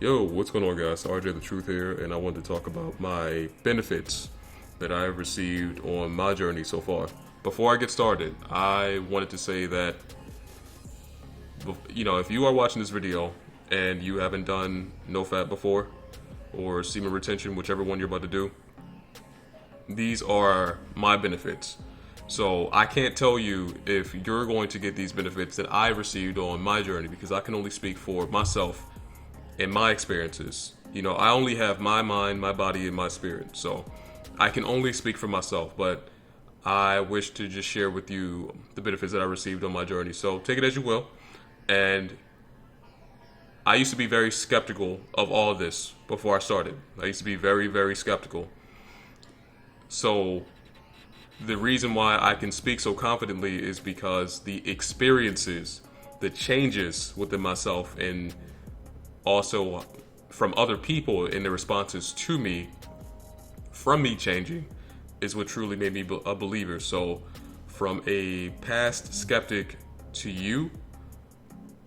Yo, what's going on, guys? RJ the Truth here, and I wanted to talk about my benefits that I have received on my journey so far. Before I get started, I wanted to say that, if you are watching this video and you haven't done NoFap before, or semen retention, whichever one you're about to do, these are my benefits. So I can't tell you if you're going to get these benefits that I received on my journey because I can only speak for myself and my experiences. I only have my mind, my body, and my spirit. So I can only speak for myself, but I wish to just share with you the benefits that I received on my journey. So take it as you will. And I used to be very skeptical of all of this before I started. I used to be very, very skeptical. So the reason why I can speak so confidently is because the experiences, the changes within myself, and also from other people in their responses to me from me changing is what truly made me a believer. So from a past skeptic to you,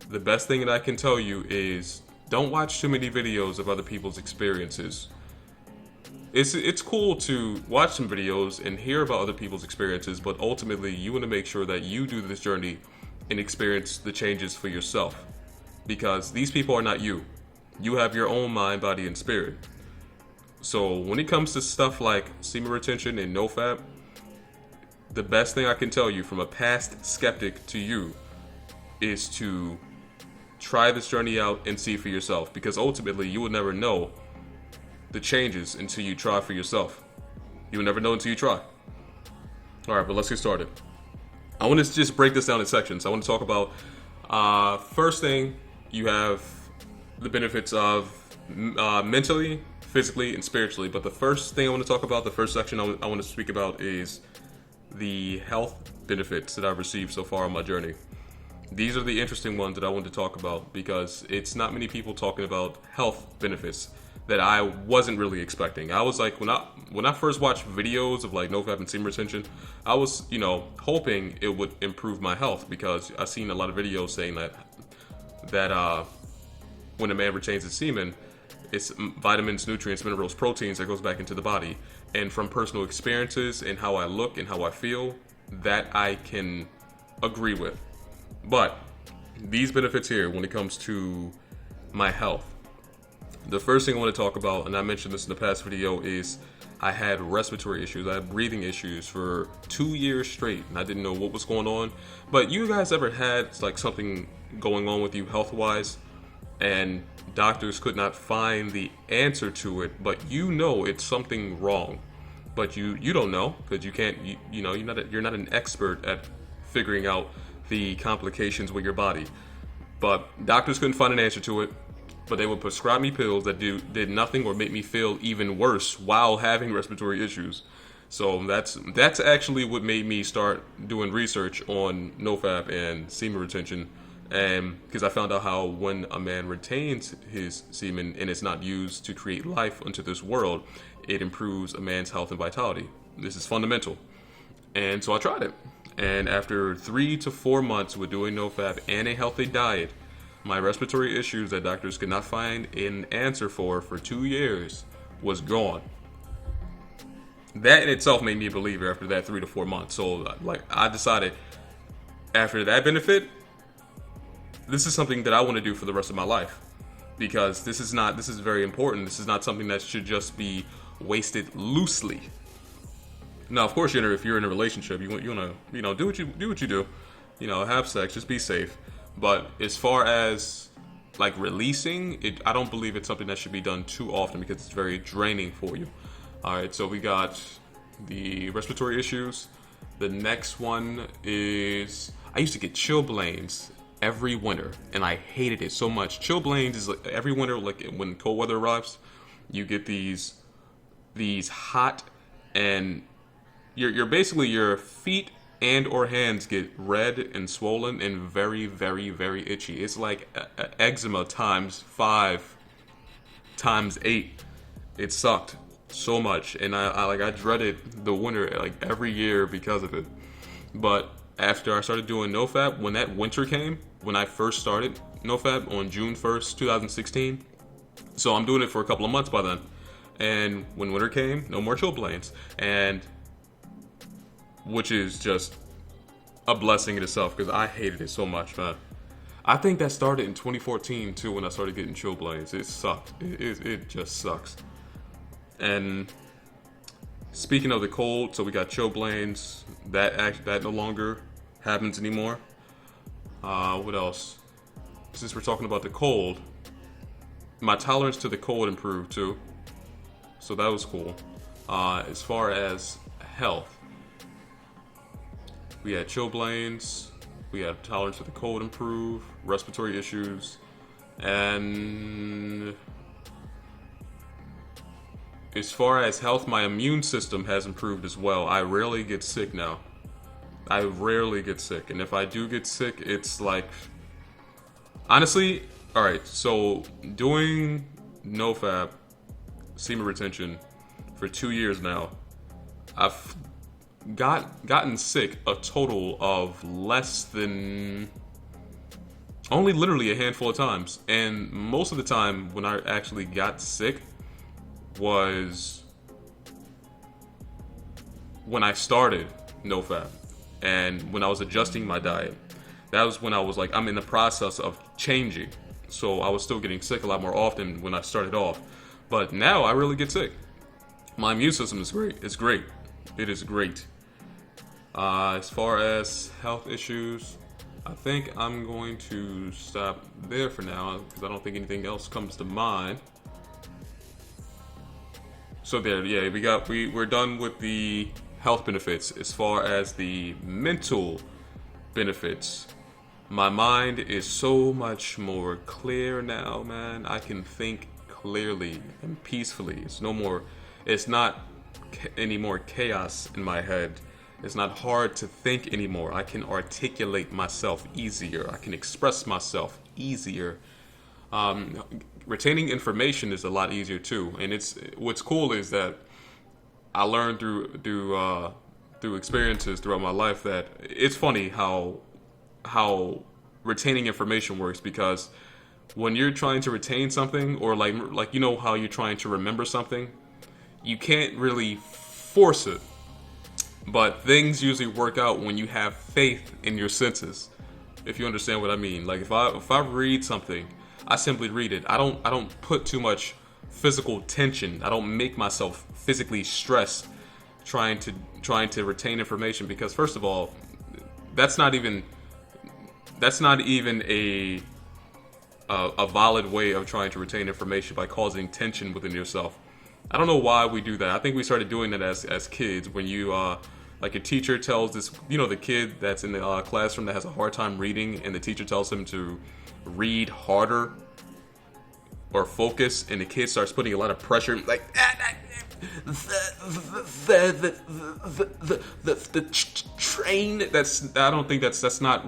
the best thing that I can tell you is don't watch too many videos of other people's experiences. It's cool to watch some videos and hear about other people's experiences, but ultimately you want to make sure that you do this journey and experience the changes for yourself. Because these people are not you. You have your own mind, body, and spirit. So when it comes to stuff like semen retention and NoFap, the best thing I can tell you from a past skeptic to you is to try this journey out and see for yourself. Because ultimately you will never know the changes until you try for yourself. You will never know until you try. Alright, but let's get started. I want to just break this down in sections. I want to talk about first thing, you have the benefits of mentally, physically, and spiritually. But the first thing I want to talk about, the first section I want to speak about is the health benefits that I've received so far on my journey. These are the interesting ones that I want to talk about because it's not many people talking about health benefits that I wasn't really expecting. I was like, when I first watched videos of like NoFap and semen retention, I was, hoping it would improve my health because I've seen a lot of videos saying that when a man retains his semen, it's vitamins, nutrients, minerals, proteins that goes back into the body. And from personal experiences and how I look and how I feel, that I can agree with. But these benefits here, when it comes to my health, the first thing I want to talk about, and I mentioned this in the past video, is I had respiratory issues. I had breathing issues for 2 years straight, and I didn't know what was going on. But you guys ever had like something going on with you health-wise, and doctors could not find the answer to it, but it's something wrong, but you don't know because you can't, you're not an expert at figuring out the complications with your body. But doctors couldn't find an answer to it. But they would prescribe me pills that did nothing or make me feel even worse while having respiratory issues. So that's actually what made me start doing research on NoFap and semen retention, and because I found out how when a man retains his semen and it's not used to create life unto this world, it improves a man's health and vitality. This is fundamental. And so I tried it. And after 3 to 4 months with doing NoFap and a healthy diet, my respiratory issues that doctors could not find an answer for 2 years was gone. That in itself made me a believer after that 3 to 4 months. So I decided after that benefit, this is something that I want to do for the rest of my life. Because this is very important. This is not something that should just be wasted loosely. Now, of course, if you're in a relationship, you want to, do what you do. Have sex, just be safe. But as far as like releasing it, I don't believe it's something that should be done too often because it's very draining for you. All right, so we got the respiratory issues. The next one is I used to get chilblains every winter, and I hated it so much. Chilblains is like every winter, like when cold weather arrives, you get these hot, and you're basically your feet and or hands get red and swollen and very, very, very itchy. It's like eczema times 5 times 8. It sucked so much, and I dreaded the winter like every year because of it. But after I started doing when that winter came, when I first started NoFap on June 1st, 2016, So I'm doing it for a couple of months by then. And when winter came, no more chilblains. And which is just a blessing in itself because I hated it so much, man. I think that started in 2014 too when I started getting chilblains. It sucked. It just sucks. And speaking of the cold, so we got chilblains. That no longer happens anymore. What else? Since we're talking about the cold, my tolerance to the cold improved too. So that was cool. As far as health, we had chilblains, we had tolerance to the cold improve, respiratory issues, and as far as health, my immune system has improved as well. I rarely get sick now. I rarely get sick, and if I do get sick, it's like, honestly, all right. So doing Nofap Semen retention for 2 years now, I've gotten sick a total of less than only literally a handful of times, and most of the time when I actually got sick was when I started Nofap and when I was adjusting my diet. That was when I was like, I'm in the process of changing, so I was still getting sick a lot more often when I started off. But now I really get sick. My immune system is great. It's great. It is great. As far as health issues, I think I'm going to stop there for now because I don't think anything else comes to mind. So there, yeah, we're done with the health benefits. As far as the mental benefits, my mind is so much more clear now, man. I can think clearly and peacefully. It's not any more chaos in my head. It's not hard to think anymore. I can articulate myself easier. I can express myself easier. Retaining information is a lot easier too. And what's cool is that I learned through experiences throughout my life that it's funny how retaining information works, because when you're trying to retain something, or like you know how you're trying to remember something, you can't really force it. But things usually work out when you have faith in your senses, if you understand what I mean. Like if I read something, I simply read it. I don't put too much physical tension. I don't make myself physically stressed trying to retain information, because first of all, that's not even a valid way of trying to retain information, by causing tension within yourself. I don't know why we do that. I think we started doing that as kids, when you like a teacher tells this, the kid that's in the classroom that has a hard time reading, and the teacher tells him to read harder or focus, and the kid starts putting a lot of pressure, like the train. I don't think that's not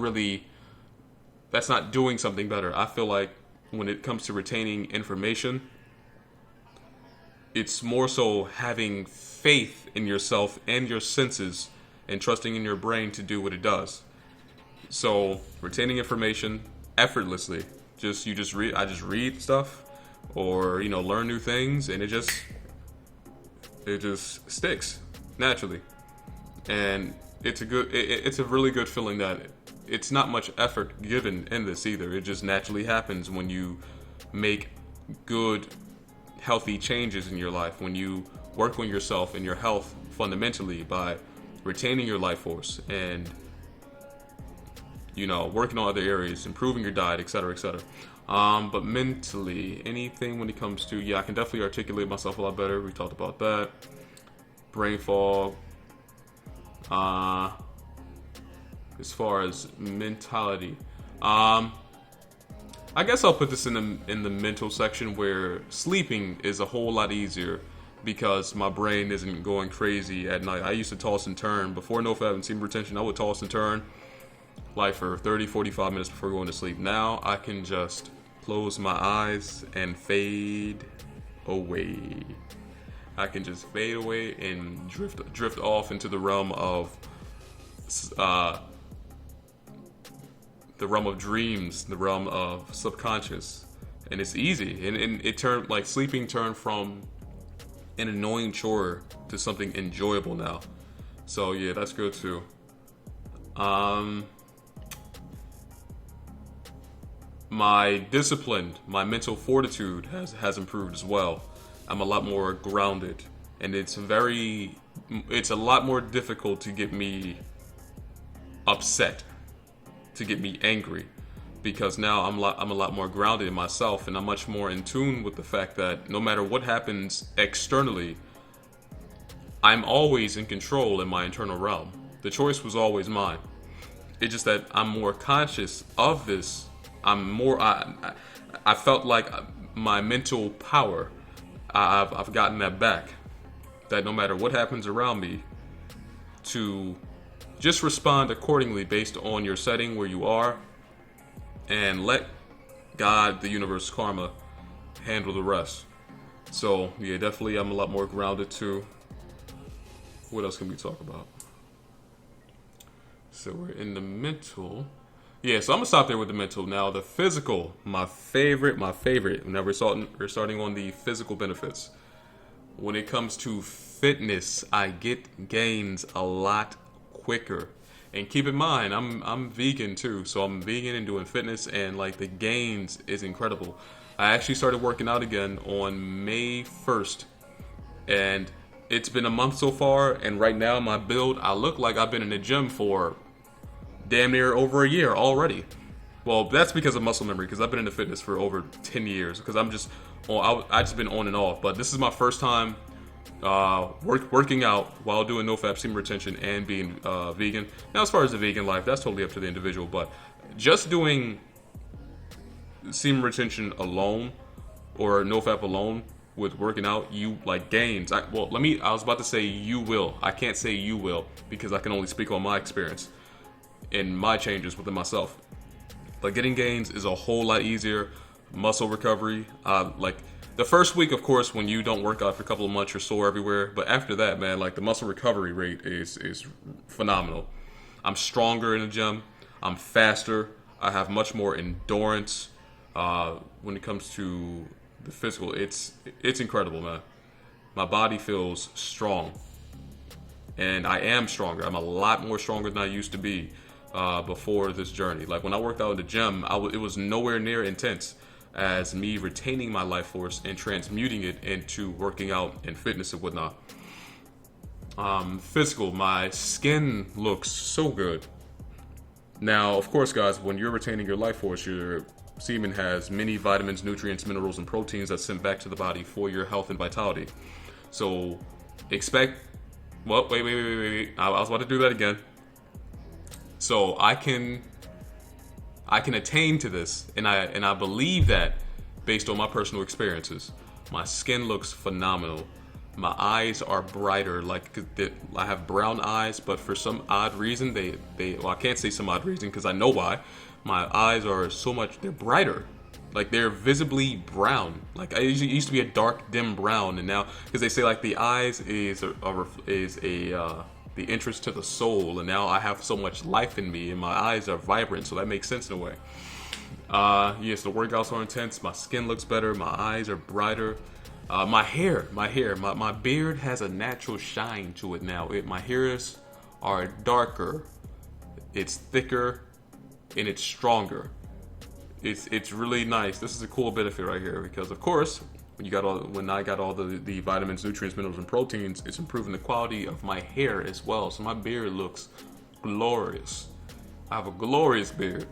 doing something better. I feel like when it comes to retaining information, it's more so having faith in yourself and your senses, and trusting in your brain to do what it does. So retaining information effortlessly, I just read stuff, or learn new things, and it just sticks naturally. And it's a really good feeling that it's not much effort given in this either. It just naturally happens when you make good, healthy changes in your life, when you work on yourself and your health fundamentally by retaining your life force and working on other areas, improving your diet, etc., etc. But mentally, anything when it comes to, I can definitely articulate myself a lot better. We talked about that. Brain fog. As far as mentality, I guess I'll put this in the mental section, where sleeping is a whole lot easier because my brain isn't going crazy at night. I used to toss and turn before Nofap and semen retention. I would toss and turn like for 30, 45 minutes before going to sleep. Now I can just close my eyes and fade away. I can just fade away and drift off into the realm of dreams, the realm of subconscious, and it's easy. And it turned, like, sleeping turned from an annoying chore to something enjoyable now. So yeah, that's good too. My discipline, my mental fortitude has improved as well. I'm a lot more grounded, and it's a lot more difficult to get me upset, to get me angry, because now I'm a lot more grounded in myself, and I'm much more in tune with the fact that no matter what happens externally, I'm always in control in my internal realm. The choice was always mine. It's just that I'm more conscious of this. I felt like my mental power, I've gotten that back. That no matter what happens around me, to just respond accordingly based on your setting where you are, and let God, the universe, karma, handle the rest. So yeah, definitely I'm a lot more grounded too. What else can we talk about? So we're in the mental. Yeah, so I'm gonna stop there with the mental. Now the physical, my favorite. Now we're starting on the physical benefits. When it comes to fitness, I get gains a lot quicker. And keep in mind, I'm vegan too, so I'm vegan and doing fitness, and like the gains is incredible. I actually started working out again on May 1st, and it's been a month so far, and right now my build, I look like I've been in the gym for damn near over a year already. Well, that's because of muscle memory, because I've been into fitness for over 10 years, because I just been on and off. But this is my first time working out while doing Nofap Semen retention and being vegan. Now, as far as the vegan life, that's totally up to the individual, but just doing semen retention alone or Nofap alone with working out, you like gains. I was about to say you will. I can't say you will because I can only speak on my experience and my changes within myself. But getting gains is a whole lot easier. Muscle recovery, like the first week, of course, when you don't work out for a couple of months, you're sore everywhere. But after that, man, like the muscle recovery rate is phenomenal. I'm stronger in the gym. I'm faster. I have much more endurance. When it comes to the physical, it's incredible, man. My body feels strong, and I am stronger. I'm a lot more stronger than I used to be before this journey. Like when I worked out in the gym, it was nowhere near intense as me retaining my life force and transmuting it into working out and fitness and whatnot. Physical, my skin looks so good. Now, of course, guys, when you're retaining your life force, your semen has many vitamins, nutrients, minerals, and proteins that's sent back to the body for your health and vitality. So expect. Well, wait. I was about to do that again. So I can attain to this, and I believe that based on my personal experiences. My skin looks phenomenal. My eyes are brighter. Like I have brown eyes, but for some odd reason, well, I can't say some odd reason because I know why. My eyes are they're brighter. Like they're visibly brown. Like it used to be a dark, dim brown, and now because they say like the eyes is the entrance to the soul, and now I have so much life in me, and my eyes are vibrant, so that makes sense in a way. Yes, the workouts are intense. My skin looks better. My eyes are brighter. My hair, my beard has a natural shine to it now. My hairs are darker, it's thicker, and it's stronger. It's really nice. This is a cool benefit right here because, of course, when I got all the vitamins, nutrients, minerals, and proteins, it's improving the quality of my hair as well. So my beard looks glorious. I have a glorious beard,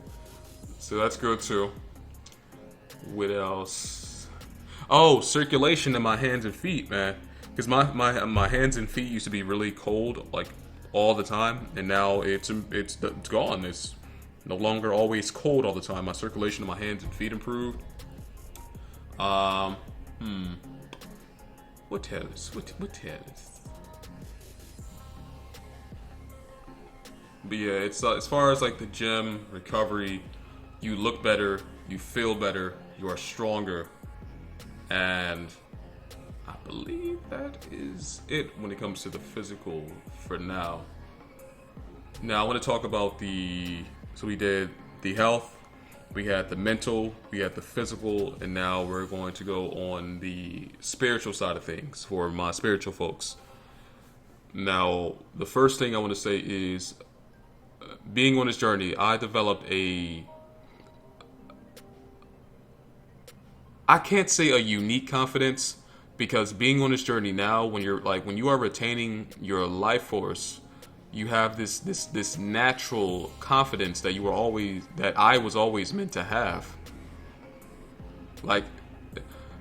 so that's good too. What else? Oh, circulation in my hands and feet, man. Because my hands and feet used to be really cold, like all the time, and now it's gone. It's no longer always cold all the time. My circulation in my hands and feet improved. What else? What else? But yeah, it's as far as like the gym recovery, you look better, you feel better, you are stronger, and I believe that is it when it comes to the physical for now. Now I want to talk about so we did the health, We had the mental, we had the physical, and now we're going to go on the spiritual side of things for my spiritual folks. Now, the first thing I want to say is being on this journey, I developed I can't say a unique confidence, because being on this journey now, when you are retaining your life force, you have this natural confidence that I was always meant to have. Like,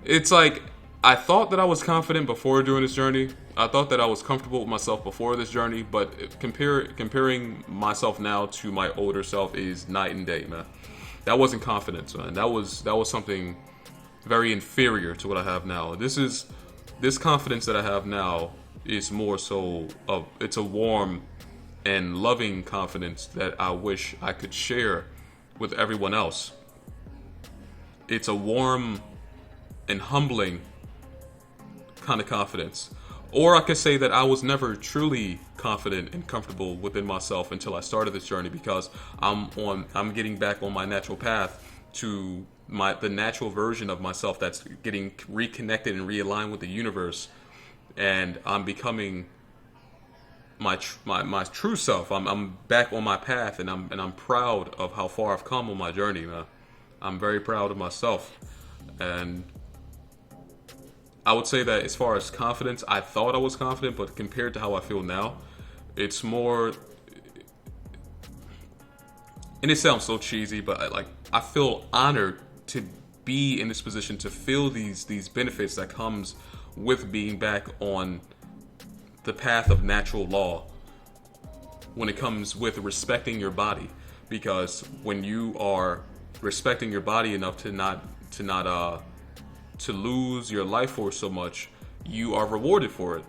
it's like I thought that I was confident before doing this journey. I thought that I was comfortable with myself before this journey, but comparing myself now to my older self is night and day, man. That wasn't confidence, man. That was something very inferior to what I have now. This confidence that I have now is more so it's a warm and loving confidence that I wish I could share with everyone else. It's a warm and humbling kind of confidence. Or I could say that I was never truly confident and comfortable within myself until I started this journey, because I'm getting back on my natural path to the natural version of myself that's getting reconnected and realigned with the universe, and I'm becoming my true self. I'm back on my path, and I'm proud of how far I've come on my journey, man. I'm very proud of myself, and I would say that as far as confidence, I thought I was confident, but compared to how I feel now, it's more. And it sounds so cheesy, but I feel honored to be in this position, to feel these benefits that comes with being back on the path of natural law. When it comes with respecting your body, because when you are respecting your body enough to lose your life force so much, you are rewarded for it,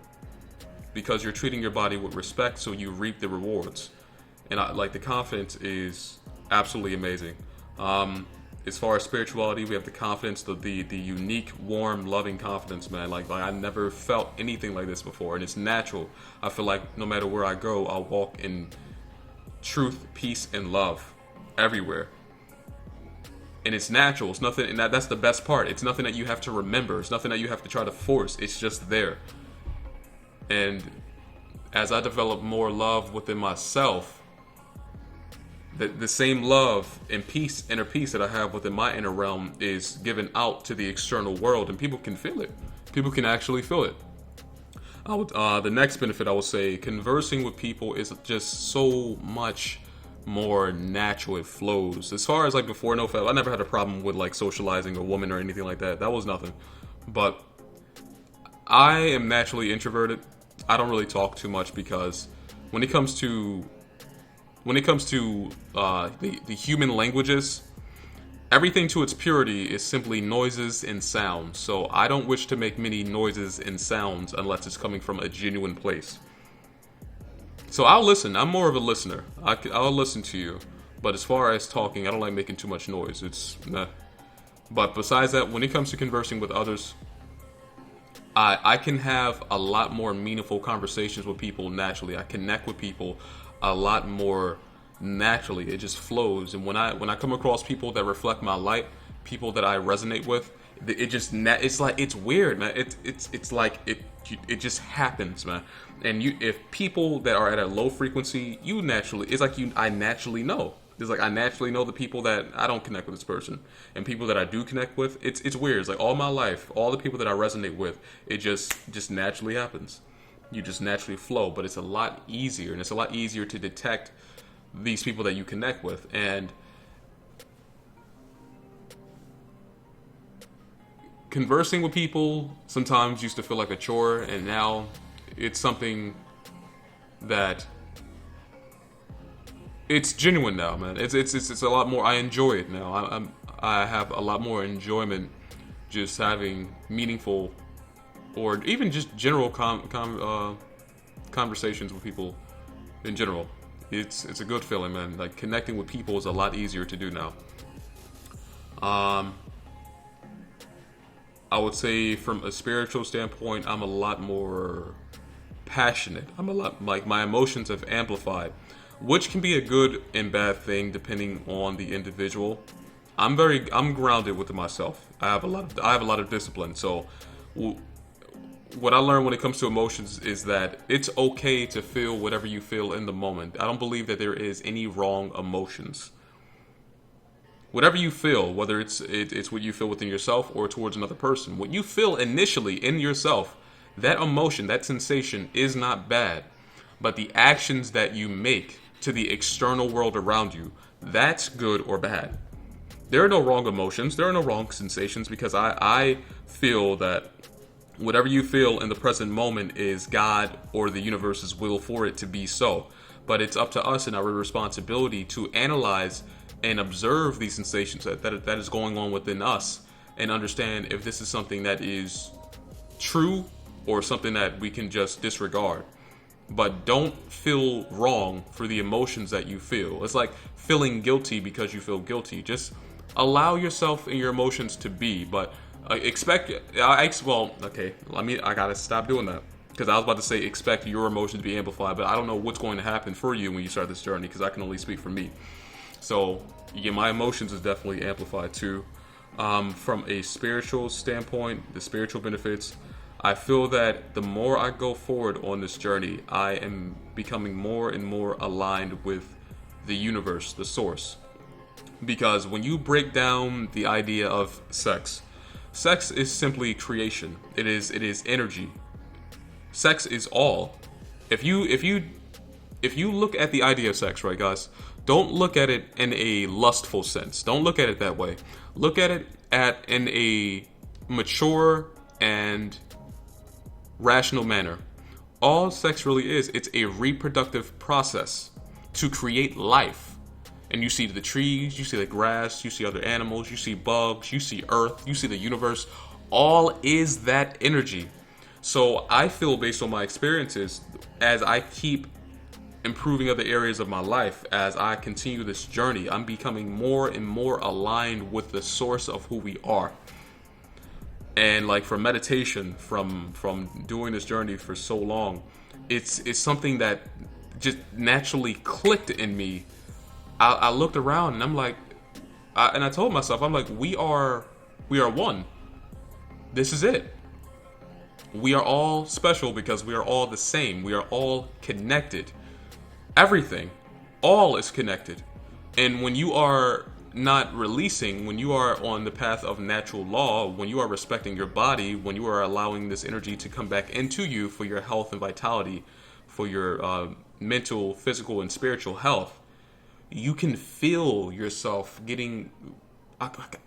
because you're treating your body with respect, so you reap the rewards. And the confidence is absolutely amazing. As far as spirituality, we have the confidence, the unique, warm, loving confidence, man. Like I never felt anything like this before, and it's natural. I feel like no matter where I go, I'll walk in truth, peace, and love everywhere. And it's natural. It's nothing, and that's the best part. It's nothing that you have to remember. It's nothing that you have to try to force. It's just there. And as I develop more love within myself, the same love and peace, inner peace that I have within my inner realm is given out to the external world, and people can feel it. People can actually feel it. The next benefit, I would say, conversing with people is just so much more natural. It flows. As far as before Nofap, I never had a problem with socializing a woman or anything like that. That was nothing. But I am naturally introverted. I don't really talk too much, because when it comes to the human languages, everything to its purity is simply noises and sounds. So I don't wish to make many noises and sounds unless it's coming from a genuine place. So I'll listen. I'm more of a listener. I'll listen to you. But as far as talking, I don't like making too much noise. It's meh. But besides that, when it comes to conversing with others, I can have a lot more meaningful conversations with people naturally. I connect with people a lot more naturally. It just flows. And when I come across people that reflect my light, people that I resonate with, it's weird, man. It just happens, man. And if people that are at a low frequency, I naturally know. It's I naturally know the people that I don't connect with this person, and people that I do connect with. It's weird. It's all my life, all the people that I resonate with, it just naturally happens. You just naturally flow, but it's a lot easier, and it's a lot easier to detect these people that you connect with. And conversing with people sometimes used to feel like a chore, and now it's something that it's genuine now, man. It's a lot more. I enjoy it now. I have a lot more enjoyment just having meaningful, or even just general conversations with people in general. It's a good feeling, man. Connecting with people is a lot easier to do now. I would say from a spiritual standpoint, I'm a lot more passionate. I'm a lot, my emotions have amplified, which can be a good and bad thing depending on the individual. I'm grounded with myself. I have a lot of discipline. So what I learned when it comes to emotions is that it's okay to feel whatever you feel in the moment. I don't believe that there is any wrong emotions. Whatever you feel, whether it's what you feel within yourself or towards another person, what you feel initially in yourself, that emotion, that sensation is not bad. But the actions that you make to the external world around you, that's good or bad. There are no wrong emotions. There are no wrong sensations, because I feel that whatever you feel in the present moment is God or the universe's will for it to be so. But it's up to us and our responsibility to analyze and observe these sensations that is going on within us, and understand if this is something that is true or something that we can just disregard. But don't feel wrong for the emotions that you feel. It's like feeling guilty because you feel guilty. Just allow yourself and your emotions to be, but expect. I gotta stop doing that, because I was about to say expect your emotions to be amplified, but I don't know what's going to happen for you when you start this journey, because I can only speak for me. So yeah, my emotions is definitely amplified too. From a spiritual standpoint, the spiritual benefits, I feel that the more I go forward on this journey, I am becoming more and more aligned with the universe, the source. Because when you break down the idea of sex is simply creation. It is energy. Sex is all. If you look at the idea of sex, right, guys, don't look at it in a lustful sense. Don't look at it that way. Look at it in a mature and rational manner. All sex really is, it's a reproductive process to create life. And you see the trees, you see the grass, you see other animals, you see bugs, you see earth, you see the universe. All is that energy. So I feel, based on my experiences, as I keep improving other areas of my life, as I continue this journey, I'm becoming more and more aligned with the source of who we are. And like for meditation, from doing this journey for so long, it's something that just naturally clicked in me. I looked around and I'm like, I told myself, I'm like, we are one. This is it. We are all special because we are all the same. We are all connected. Everything, all is connected. And when you are not releasing, when you are on the path of natural law, when you are respecting your body, when you are allowing this energy to come back into you for your health and vitality, for your mental, physical, and spiritual health, you can feel yourself getting...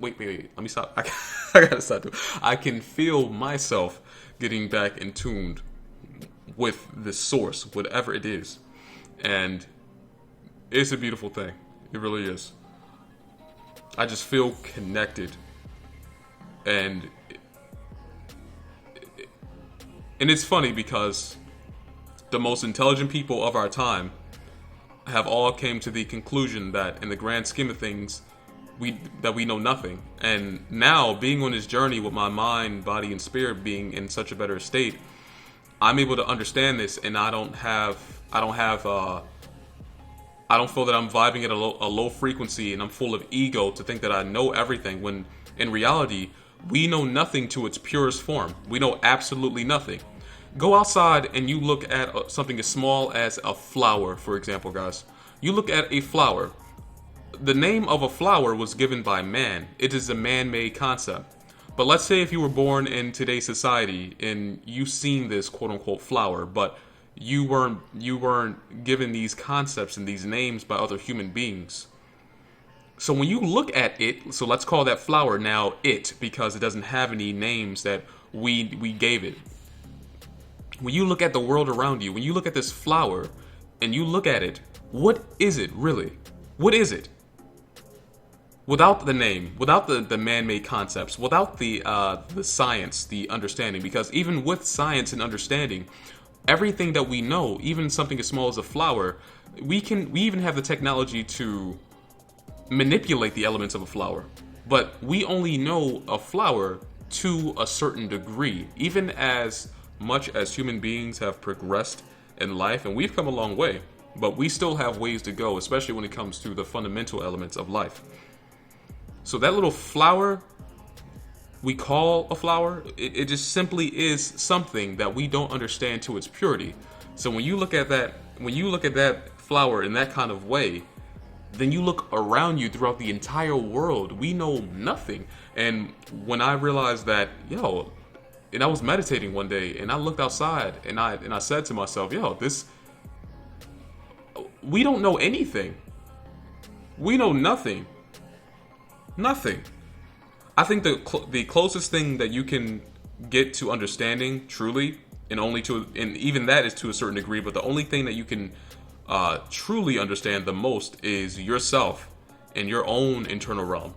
Wait, let me stop. I gotta stop too. I can feel myself getting back in tuned with the source, whatever it is. And it's a beautiful thing. It really is. I just feel connected. And it's funny because the most intelligent people of our time have all came to the conclusion that in the grand scheme of things, we know nothing. And now, being on this journey with my mind, body, and spirit being in such a better state, I'm able to understand this, and I don't feel that I'm vibing at a low frequency and I'm full of ego to think that I know everything, when in reality, we know nothing to its purest form. We know absolutely nothing. Go outside and you look at something as small as a flower, for example, guys. You look at a flower. The name of a flower was given by man. It is a man-made concept. But let's say if you were born in today's society and you seen this quote-unquote flower, but you weren't given these concepts and these names by other human beings. So when you look at it, so let's call that flower now it, because it doesn't have any names that we gave it. When you look at the world around you, when you look at this flower and you look at it, what is it really? What is it? Without the name, without the man-made concepts, without the science, the understanding, because even with science and understanding, everything that we know, even something as small as a flower, we even have the technology to manipulate the elements of a flower. But we only know a flower to a certain degree, even as much as human beings have progressed in life, and we've come a long way, but we still have ways to go, especially when it comes to the fundamental elements of life. So that little flower we call a flower, it just simply is something that we don't understand to its purity. So when you look at that flower in that kind of way, then you look around you throughout the entire world. We know nothing. And when I realized that, and I was meditating one day and I looked outside and I said to myself, we don't know anything. We know nothing. Nothing. I think the closest thing that you can get to understanding truly, and even that is to a certain degree, but the only thing that you can truly understand the most is yourself and your own internal realm.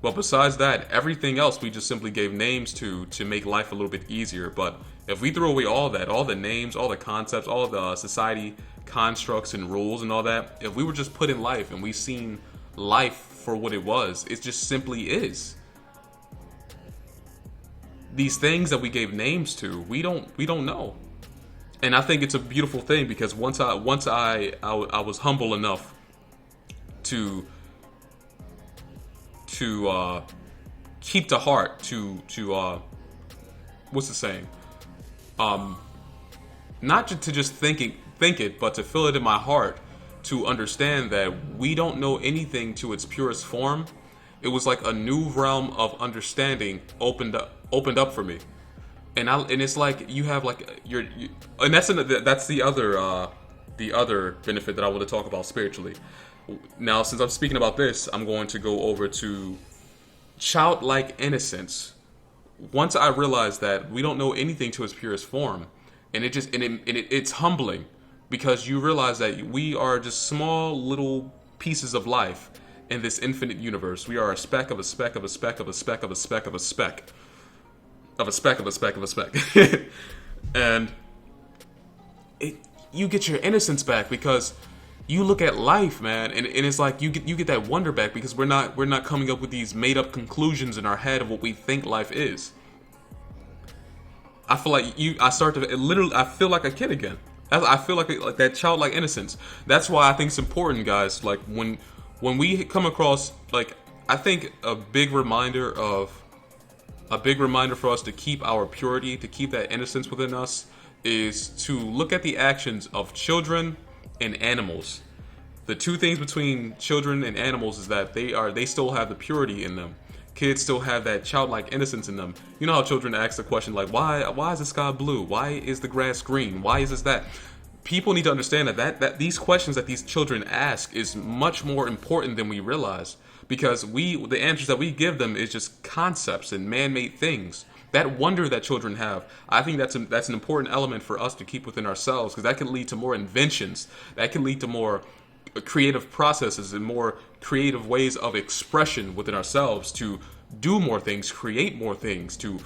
But besides that, everything else we just simply gave names to make life a little bit easier. But if we throw away all that, all the names, all the concepts, all the society constructs and rules and all that, if we were just put in life and we seen life for what it was, it just simply is. These things that we gave names to, we don't know. And I think it's a beautiful thing, because once I was humble enough to keep the heart, to what's the saying? Not to just think it, but to feel it in my heart, to understand that we don't know anything to its purest form. It was like a new realm of understanding opened up for me, and it's like you have like and that's the other benefit that I want to talk about spiritually. Now, since I'm speaking about this, I'm going to go over to childlike innocence. Once I realized that we don't know anything to its purest form, and it's humbling, because you realize that we are just small little pieces of life in this infinite universe. We are a speck of a speck of a speck of a speck of a speck of a speck of a speck of a speck of a speck. And you get your innocence back, because you look at life, man, and it's like you get that wonder back, because we're not coming up with these made up conclusions in our head of what we think life is. I feel like I feel like a kid again. I feel like that childlike innocence. That's why I think it's important, guys. Like when we come across, like, I think a big reminder for us to keep our purity, to keep that innocence within us, is to look at the actions of children and animals. The two things between children and animals is that they still have the purity in them. Kids still have that childlike innocence in them. You know how children ask the question like, why is the sky blue? Why is the grass green? Why is this that? People need to understand that these questions that these children ask is much more important than we realize, because the answers that we give them is just concepts and man-made things. That wonder that children have, I think that's an important element for us to keep within ourselves, because that can lead to more inventions. That can lead to more creative processes and more creative ways of expression within ourselves, to do more things, create more things, to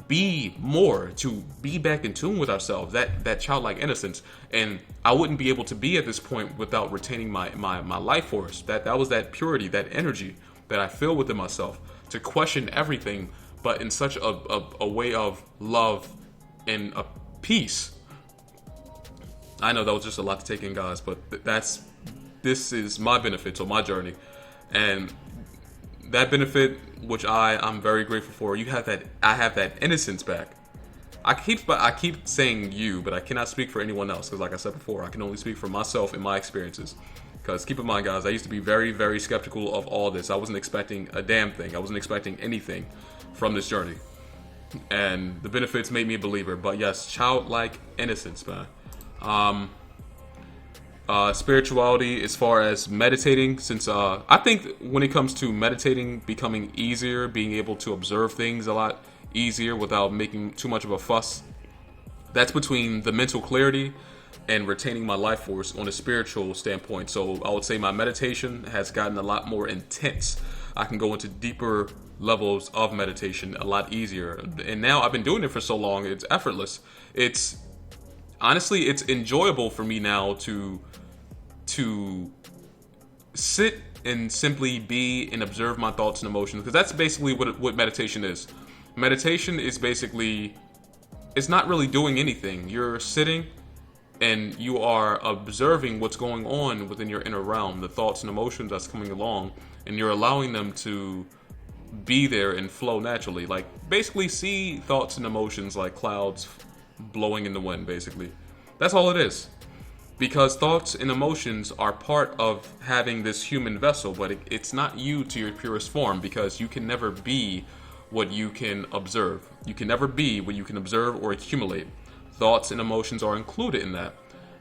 be more, to be back in tune with ourselves, that childlike innocence. And I wouldn't be able to be at this point without retaining my life force. That was that purity, that energy that I feel within myself, to question everything, but in such a way of love and a peace. I know that was just a lot to take in, guys, but this is my benefit, so my journey. And that benefit, which I'm very grateful for, I have that innocence back. I keep saying you, but I cannot speak for anyone else, because like I said before, I can only speak for myself and my experiences. Because keep in mind, guys, I used to be very, very skeptical of all this. I wasn't expecting a damn thing. I wasn't expecting anything from this journey. And the benefits made me a believer. But yes, childlike innocence, man. Spirituality, as far as meditating, since I think when it comes to meditating becoming easier, being able to observe things a lot easier without making too much of a fuss, that's between the mental clarity and retaining my life force on a spiritual standpoint. So I would say my meditation has gotten a lot more intense. I can go into deeper levels of meditation a lot easier, and now I've been doing it for so long, it's effortless. It's honestly, it's enjoyable for me now to sit and simply be and observe my thoughts and emotions, because that's basically what meditation is. Meditation is basically, it's not really doing anything. You're sitting and you are observing what's going on within your inner realm, the thoughts and emotions that's coming along, and you're allowing them to be there and flow naturally. Like, basically see thoughts and emotions like clouds blowing in the wind, basically. That's all it is. Because thoughts and emotions are part of having this human vessel, but it's not you to your purest form, because you can never be what you can observe. You can never be what you can observe or accumulate. Thoughts and emotions are included in that.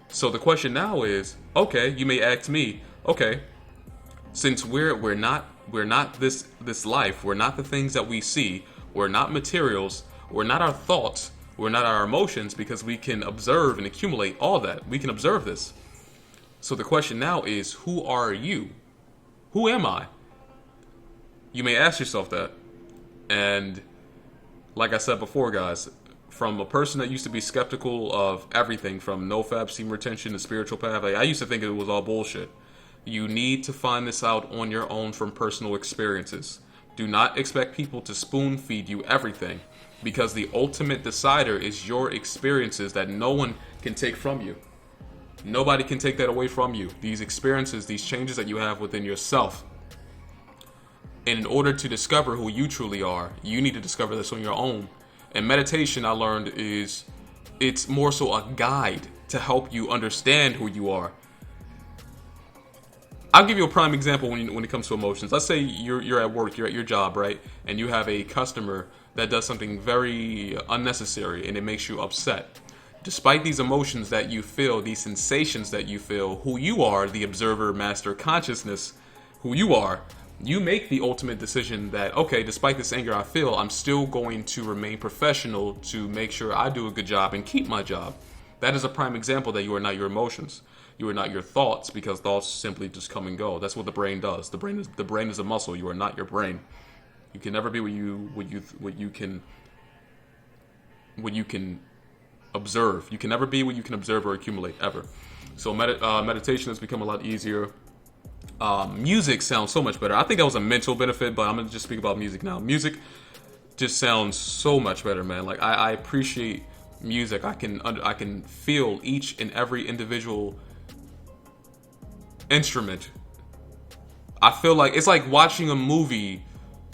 So the question now is, okay, you may ask me, okay, since we're not this life, we're not the things that we see, we're not materials, we're not our thoughts, we're not our emotions, because we can observe and accumulate all that. We can observe this. So the question now is, who are you? Who am I? You may ask yourself that. And like I said before, guys, from a person that used to be skeptical of everything from Nofap Semen retention to spiritual path, I used to think it was all bullshit. You need to find this out on your own from personal experiences. Do not expect people to spoon feed you everything, because the ultimate decider is your experiences that no one can take from you. Nobody can take that away from you. These experiences, these changes that you have within yourself. And in order to discover who you truly are, you need to discover this on your own. And meditation, I learned, it's more so a guide to help you understand who you are. I'll give you a prime example when it comes to emotions. Let's say you're at work, you're at your job, right? And you have a customer that does something very unnecessary and it makes you upset. Despite these emotions that you feel, these sensations that you feel, who you are, the observer, master, consciousness, who you are, you make the ultimate decision that, okay, despite this anger I feel, I'm still going to remain professional to make sure I do a good job and keep my job. That is a prime example that you are not your emotions. You are not your thoughts, because thoughts simply just come and go. That's what the brain does. The brain is a muscle. You are not your brain. You can never be what you can observe. You can never be what you can observe or accumulate, ever. So meditation has become a lot easier. Music sounds so much better. I think that was a mental benefit, but I'm gonna just speak about music now. Music just sounds so much better, man. Like, I appreciate music. I can feel each and every individual instrument. I feel like it's like watching a movie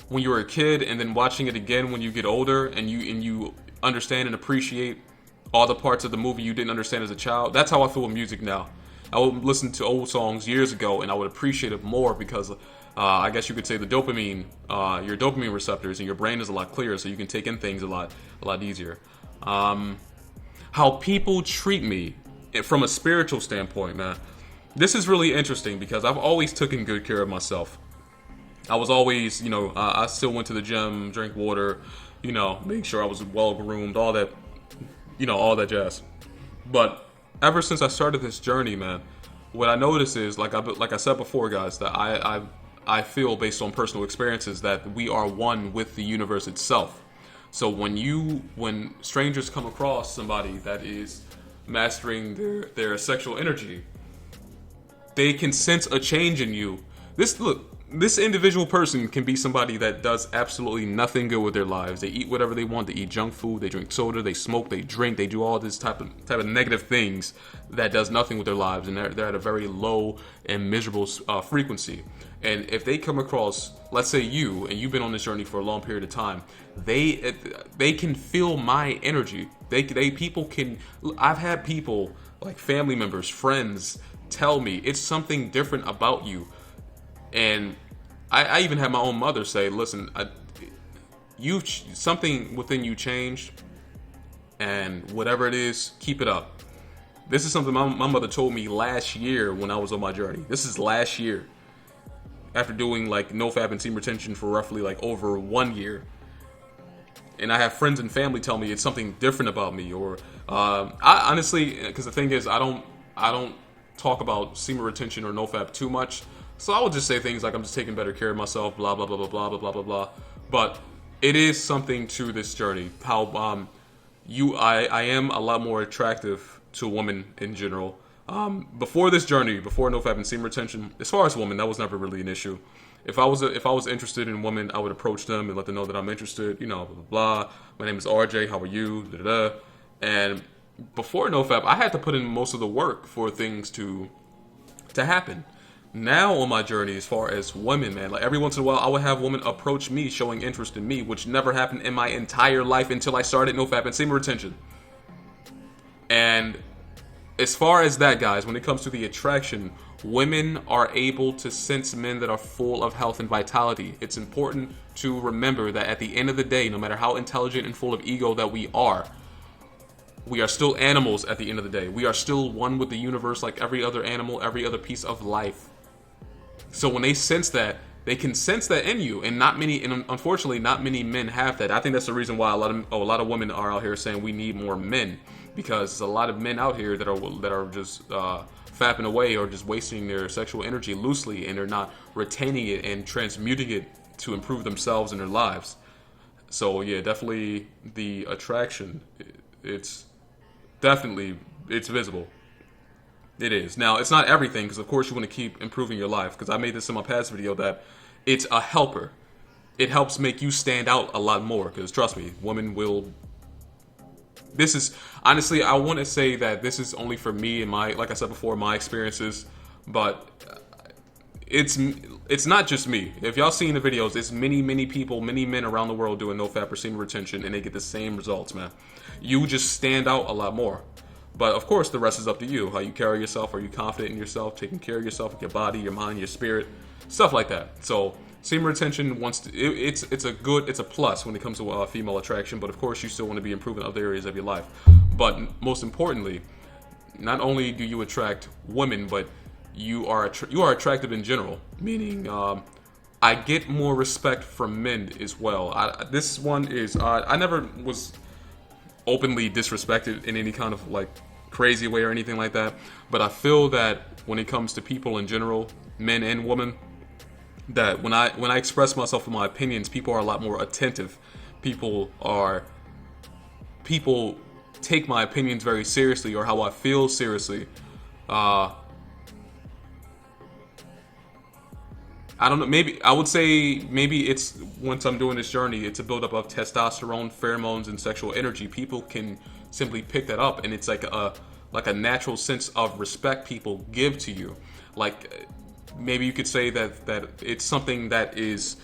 when you were a kid and then watching it again when you get older, and you understand and appreciate all the parts of the movie you didn't understand as a child. That's how I feel with music now. I would listen to old songs years ago and I would appreciate it more, because I guess you could say the dopamine, your dopamine receptors in your brain is a lot clearer, so you can take in things a lot easier. How people treat me from a spiritual standpoint, man. This is really interesting, because I've always taken good care of myself. I was always, I still went to the gym, drank water, make sure I was well groomed, all that, all that jazz. But ever since I started this journey, man, what I notice is, like I said before, guys, that I feel, based on personal experiences, that we are one with the universe itself. So when strangers come across somebody that is mastering their sexual energy, they can sense a change in you. This individual person can be somebody that does absolutely nothing good with their lives. They eat whatever they want. They eat junk food. They drink soda. They smoke. They drink. They do all this type of negative things that does nothing with their lives, and they're at a very low and miserable frequency. And if they come across, let's say you, and you've been on this journey for a long period of time, they can feel my energy. I've had people, like family members, friends, tell me it's something different about you. And I even had my own mother say, listen, something within you changed, and whatever it is, keep it up. This is something my mother told me last year when I was on my journey. This is last year, after doing like Nofap and semen retention for roughly like over 1 year. And I have friends and family tell me it's something different about me, or I honestly, because the thing is, I don't talk about semen retention or Nofap too much. So I would just say things like, I'm just taking better care of myself, blah, blah, blah, blah, blah, blah, blah, blah, blah. But it is something to this journey. How I am a lot more attractive to women in general. Before this journey, before Nofap and semen retention, as far as women, that was never really an issue. If I was interested in women, I would approach them and let them know that I'm interested. Blah, blah, blah. My name is RJ. How are you? Da, da, da. And before NoFap, I had to put in most of the work for things to happen. Now on my journey, as far as women, man, like every once in a while, I would have women approach me showing interest in me, which never happened in my entire life until I started NoFap and semen retention. And as far as that, guys, when it comes to the attraction, women are able to sense men that are full of health and vitality. It's important to remember that at the end of the day, no matter how intelligent and full of ego that we are still animals at the end of the day. We are still one with the universe like every other animal, every other piece of life. So when they sense that, they can sense that in you, and unfortunately, not many men have that. I think that's the reason why a lot of women are out here saying we need more men, because there's a lot of men out here that are just fapping away or just wasting their sexual energy loosely, and they're not retaining it and transmuting it to improve themselves and their lives. So yeah, definitely the attraction. It's visible. It is. Now, it's not everything, because of course you want to keep improving your life, because I made this in my past video that it's a helper. It helps make you stand out a lot more, because trust me, women will... This is, honestly, I want to say that this is only for me and like I said before, my experiences, but it's not just me. If y'all seen the videos, it's many people, many men around the world doing NoFap or semen retention, and they get the same results, man. You just stand out a lot more. But of course, the rest is up to you. How you carry yourself. Are you confident in yourself? Taking care of yourself with your body, your mind, your spirit, stuff like that. So semen retention it's a plus when it comes to female attraction. But of course, you still want to be improving other areas of your life. But most importantly, not only do you attract women, but you are attractive in general. Meaning, I get more respect from men as well. This one is I never was openly disrespected in any kind of like crazy way or anything like that, but I feel that when it comes to people in general, men and women, that when I express myself with my opinions, people are a lot more attentive. People take my opinions very seriously, or how I feel seriously. I don't know, maybe I would say it's, once I'm doing this journey, it's a buildup of testosterone, pheromones, and sexual energy. People can simply pick that up, and it's like a natural sense of respect people give to you. Like, maybe you could say that it's something that is,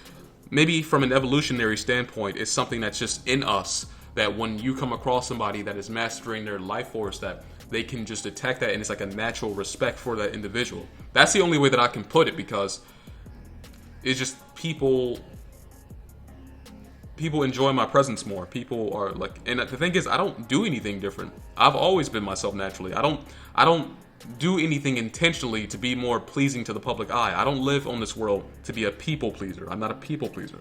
maybe from an evolutionary standpoint, it's something that's just in us, that when you come across somebody that is mastering their life force, that they can just detect that, and it's like a natural respect for that individual. That's the only way that I can put it, because it's just people enjoy my presence more. People are like, and the thing is, I don't do anything different. I've always been myself naturally. I don't do anything intentionally to be more pleasing to the public eye. I don't live on this world to be a people pleaser. I'm not a people pleaser.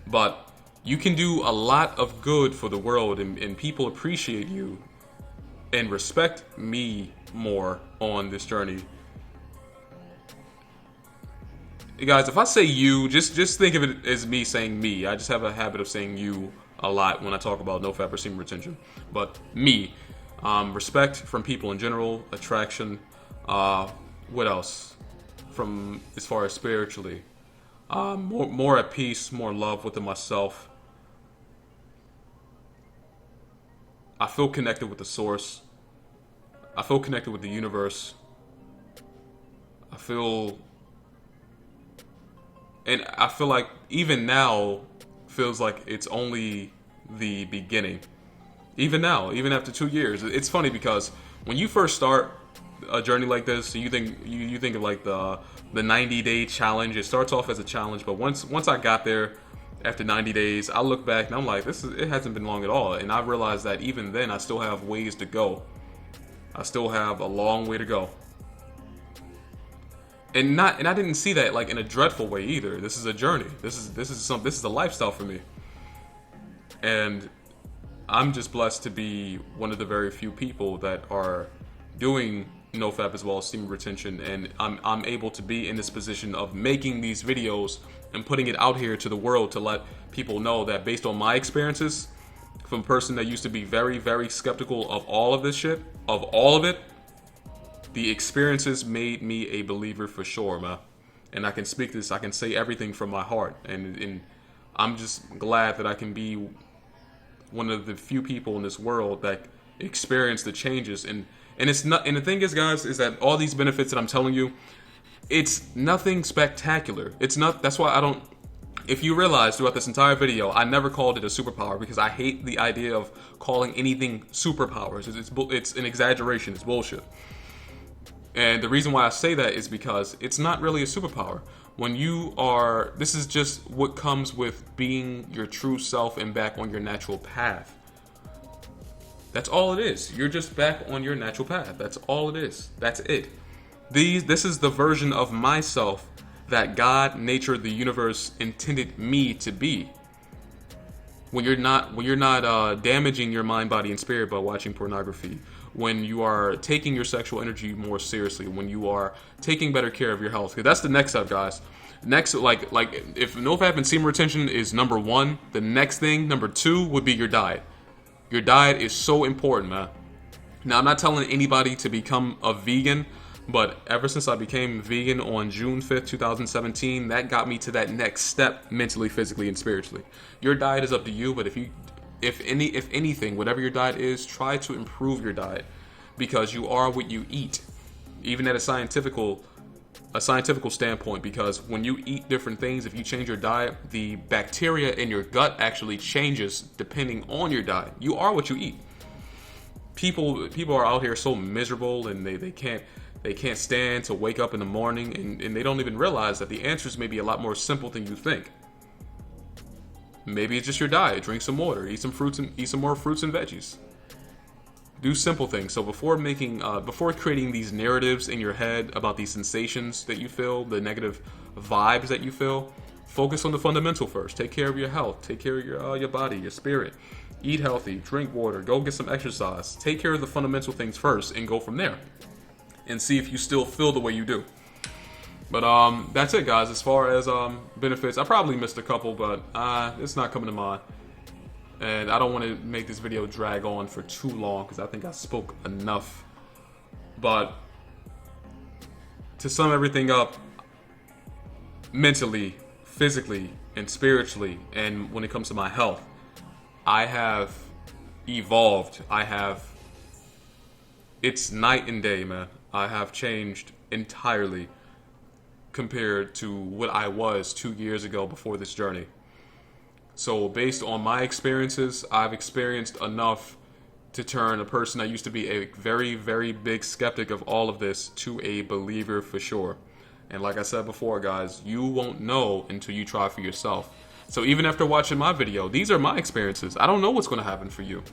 But you can do a lot of good for the world, and people appreciate you and respect me more on this journey. Guys, if I say you, just think of it as me saying me. I just have a habit of saying you a lot when I talk about NoFap or semen retention. But me, respect from people in general, attraction. What else? From as far as spiritually, more at peace, more love within myself. I feel connected with the source. I feel connected with the universe. I feel like even now feels like it's only the beginning. Even now, even after 2 years, it's funny because when you first start a journey like this, you think of like the 90-day challenge. It starts off as a challenge, but once I got there after 90 days, I look back and I'm like, it hasn't been long at all, and I realized that even then I still have ways to go. I still have a long way to go. And I didn't see that like in a dreadful way either. This is a journey. This is a lifestyle for me. And I'm just blessed to be one of the very few people that are doing NoFap as well as semen retention, and I'm able to be in this position of making these videos and putting it out here to the world to let people know that based on my experiences, from a person that used to be very, very skeptical of all of this shit, of all of it, the experiences made me a believer for sure, man. And I can speak this, I can say everything from my heart. And I'm just glad that I can be one of the few people in this world that experience the changes. And it's not. And the thing is, guys, is that all these benefits that I'm telling you, it's nothing spectacular. It's not. That's why I don't. If you realize throughout this entire video, I never called it a superpower because I hate the idea of calling anything superpowers. It's an exaggeration. It's bullshit. And the reason why I say that is because it's not really a superpower. When you are, this is just what comes with being your true self and back on your natural path. That's all it is. You're just back on your natural path. That's all it is. That's it. This is the version of myself that God, nature, the universe intended me to be. When you're not damaging your mind, body, and spirit by watching pornography, when you are taking your sexual energy more seriously, when you are taking better care of your health, because that's the next step, guys. Next, like if Nofap and semen retention is number 1, the next thing, number 2, would be your diet. Your diet is so important, man. Now, I'm not telling anybody to become a vegan, but ever since I became vegan on June 5th, 2017, that got me to that next step mentally, physically, and spiritually. Your diet is up to you, but if anything, whatever your diet is, try to improve your diet because you are what you eat, even at a scientific standpoint, because when you eat different things, if you change your diet, the bacteria in your gut actually changes depending on your diet. You are what you eat. People are out here so miserable and they can't stand to wake up in the morning and they don't even realize that the answers may be a lot more simple than you think. Maybe it's just your diet. Drink some water, eat some more fruits and veggies. Do simple things. So before creating these narratives in your head about these sensations that you feel, the negative vibes that you feel, focus on the fundamental first. Take care of your health. Take care of your body, your spirit. Eat healthy. Drink water. Go get some exercise. Take care of the fundamental things first and go from there. And see if you still feel the way you do. But that's it, guys. As far as benefits, I probably missed a couple, but it's not coming to mind. And I don't want to make this video drag on for too long because I think I spoke enough. But to sum everything up, mentally, physically, and spiritually, and when it comes to my health, I have evolved. It's night and day, man. I have changed entirely compared to what I was 2 years ago before this journey. So based on my experiences, I've experienced enough to turn a person that used to be a very, very big skeptic of all of this to a believer for sure. And like I said before, guys, you won't know until you try for yourself. So even after watching my video, these are my experiences. I don't know what's going to happen for you.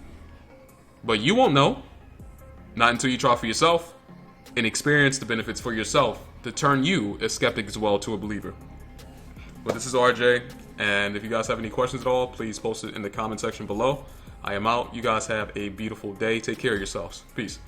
But you won't know. Not until you try for yourself and experience the benefits for yourself to turn you, a skeptic as well, to a believer. But this is RJ, and if you guys have any questions at all, please post it in the comment section below. I am out. You guys have a beautiful day. Take care of yourselves. Peace.